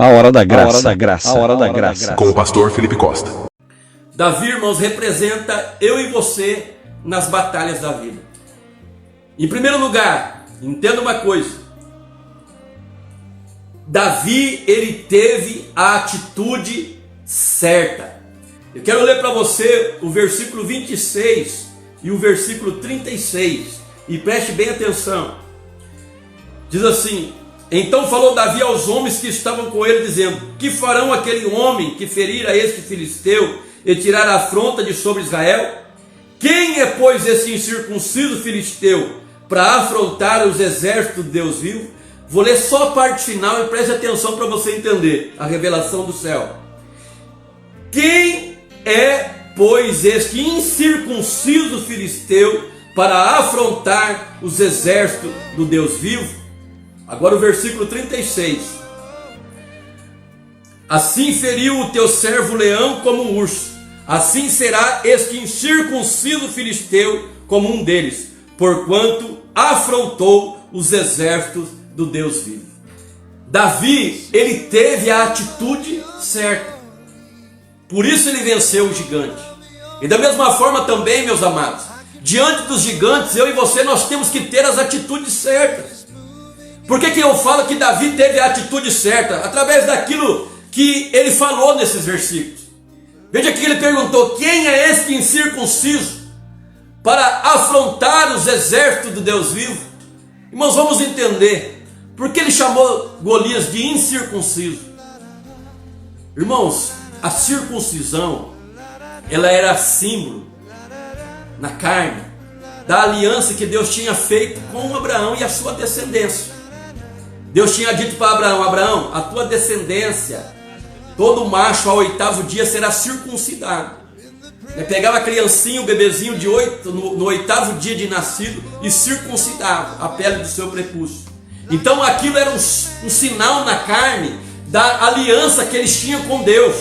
A hora da graça, a hora da graça. Com o pastor Felipe Costa. Davi, irmãos, representa eu e você nas batalhas da vida. Em primeiro lugar, entenda uma coisa. Davi, ele teve a atitude certa. Eu quero ler para você o versículo 26 e o versículo 36. E preste bem atenção. Diz assim: então falou Davi aos homens que estavam com ele, dizendo: que farão aquele homem que ferir a este filisteu e tirar a afronta de sobre Israel? Quem é, pois, esse incircunciso filisteu para afrontar os exércitos de Deus vivo? Vou ler só a parte final e preste atenção para você entender a revelação do céu. Quem é, pois, este incircunciso filisteu para afrontar os exércitos do Deus vivo? Agora o versículo 36. Assim feriu o teu servo leão como um urso, assim será este incircunciso filisteu como um deles, porquanto afrontou os exércitos do Deus vivo. Davi, ele teve a atitude certa, por isso ele venceu o gigante. E da mesma forma também, meus amados, diante dos gigantes, eu e você, nós temos que ter as atitudes certas. Por que eu falo que Davi teve a atitude certa? Através daquilo que ele falou nesses versículos. Veja que ele perguntou: quem é este incircunciso para afrontar os exércitos do Deus vivo? Irmãos, vamos entender por que ele chamou Golias de incircunciso. Irmãos, a circuncisão, ela era símbolo na carne da aliança que Deus tinha feito com Abraão e a sua descendência. Deus tinha dito para Abraão: Abraão, a tua descendência, todo macho ao 8º dia será circuncidado. Pegava a criancinha, o bebezinho de 8, no 8º dia de nascido, e circuncidava a pele do seu prepúcio. Então aquilo era um sinal na carne da aliança que eles tinham com Deus.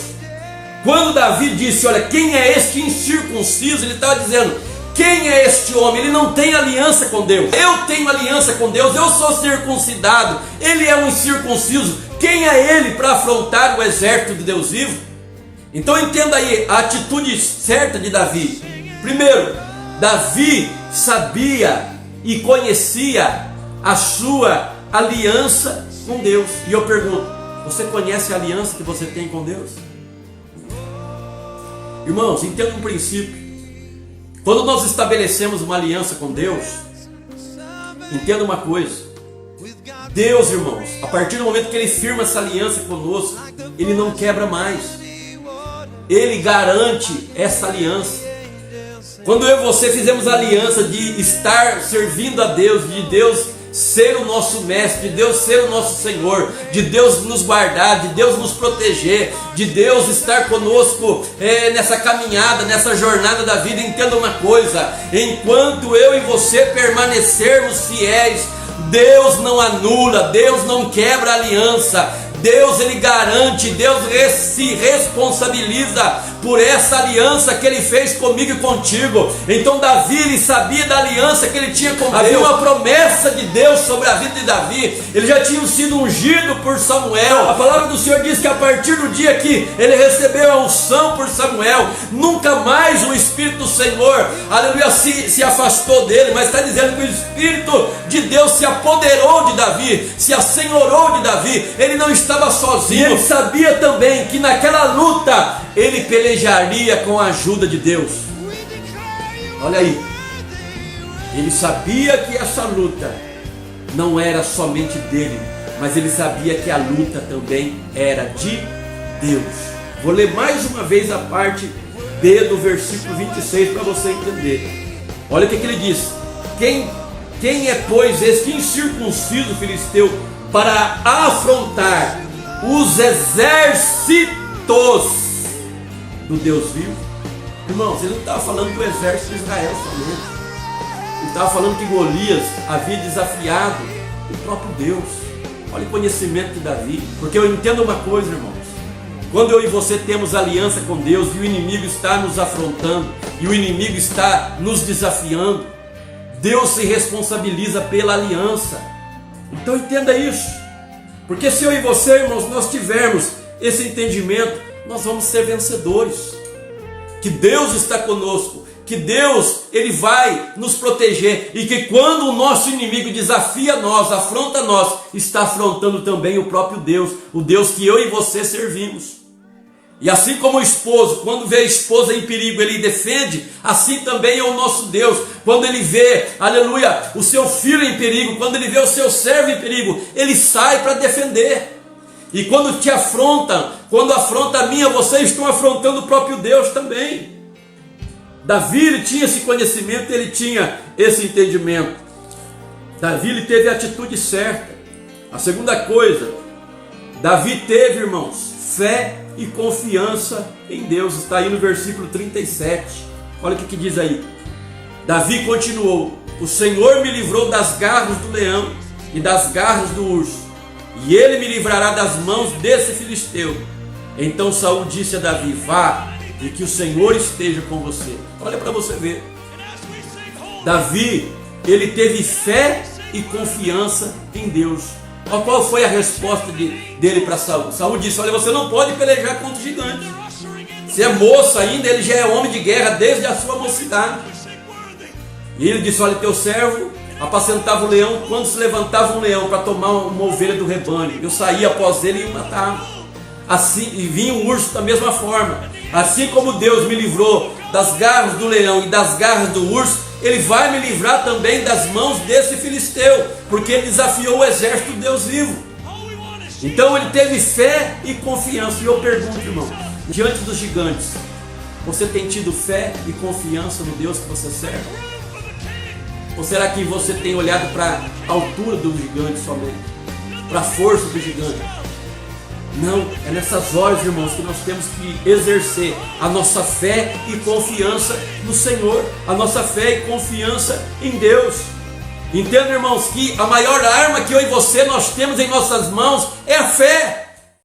Quando Davi disse: olha, quem é este incircunciso? Ele estava dizendo: quem é este homem? Ele não tem aliança com Deus. Eu tenho aliança com Deus, eu sou circuncidado, ele é um incircunciso. Quem é ele para afrontar o exército de Deus vivo? Então entenda aí a atitude certa de Davi. Primeiro, Davi sabia e conhecia a sua aliança com Deus. E eu pergunto: você conhece a aliança que você tem com Deus? Irmãos, entenda um princípio. Quando nós estabelecemos uma aliança com Deus, entenda uma coisa: Deus, irmãos, a partir do momento que Ele firma essa aliança conosco, Ele não quebra mais. Ele garante essa aliança. Quando eu e você fizemos a aliança de estar servindo a Deus, de Deus ser o nosso mestre, de Deus ser o nosso Senhor, de Deus nos guardar, de Deus nos proteger, de Deus estar conosco nessa caminhada, nessa jornada da vida, entenda uma coisa: enquanto eu e você permanecermos fiéis, Deus não anula, Deus não quebra a aliança. Deus, Ele garante, Deus se responsabiliza por essa aliança que Ele fez comigo e contigo. Então Davi, ele sabia da aliança que ele tinha com Deus. Havia uma promessa de Deus sobre a vida de Davi. Ele já tinha sido ungido por Samuel. A palavra do Senhor diz que a partir do dia que ele recebeu a unção por Samuel, nunca mais o Espírito do Senhor, aleluia, se afastou dele. Mas está dizendo que o Espírito de Deus se apoderou de Davi, se assenhorou de Davi. Ele não estava sozinho. E ele sabia também que naquela luta ele pelejaria com a ajuda de Deus. Olha aí, ele sabia que essa luta não era somente dele, mas ele sabia que a luta também era de Deus. Vou ler mais uma vez a parte B do versículo 26 para você entender. Olha o que ele diz: quem é, pois, este incircunciso filisteu para afrontar os exércitos do Deus vivo? Irmãos, ele não estava falando do exército de Israel somente. Ele estava falando que Golias havia desafiado o próprio Deus. Olha o conhecimento de Davi. Porque eu entendo uma coisa, irmãos: quando eu e você temos aliança com Deus e o inimigo está nos afrontando, e o inimigo está nos desafiando, Deus se responsabiliza pela aliança. Então entenda isso. Porque se eu e você, irmãos, nós tivermos esse entendimento, nós vamos ser vencedores. Que Deus está conosco, que Deus, Ele vai nos proteger, e que quando o nosso inimigo desafia nós, afronta nós, está afrontando também o próprio Deus, o Deus que eu e você servimos. E assim como o esposo, quando vê a esposa em perigo, ele defende, assim também é o nosso Deus. Quando ele vê, aleluia, o seu filho em perigo, quando ele vê o seu servo em perigo, ele sai para defender. E quando te afrontam, quando afronta a mim, a você, estão afrontando o próprio Deus também. Davi, ele tinha esse conhecimento, ele tinha esse entendimento. Davi, ele teve a atitude certa. A segunda coisa, Davi teve, irmãos, fé e confiança em Deus. Está aí no versículo 37. Olha o que diz aí. Davi continuou: o Senhor me livrou das garras do leão e das garras do urso, e ele me livrará das mãos desse filisteu. Então Saul disse a Davi: vá, e que o Senhor esteja com você. Olha para você ver. Davi, ele teve fé e confiança em Deus. Qual foi a resposta dele para Saul? Saul disse: olha, você não pode pelejar contra o gigante. Você é moço ainda, ele já é homem de guerra desde a sua mocidade. E ele disse: olha, teu servo apacentava o leão quando se levantava um leão para tomar uma ovelha do rebanho. Eu saía após ele e o matava. Assim, e vinha um urso da mesma forma. Assim como Deus me livrou das garras do leão e das garras do urso, Ele vai me livrar também das mãos desse filisteu, porque ele desafiou o exército do Deus vivo. Então ele teve fé e confiança. E eu pergunto, irmão, diante dos gigantes, você tem tido fé e confiança no Deus que você serve? Ou será que você tem olhado para a altura do gigante somente, para a força do gigante? Não, é nessas horas, irmãos, que nós temos que exercer a nossa fé e confiança no Senhor, a nossa fé e confiança em Deus. Entenda, irmãos, que a maior arma que eu e você nós temos em nossas mãos é a fé.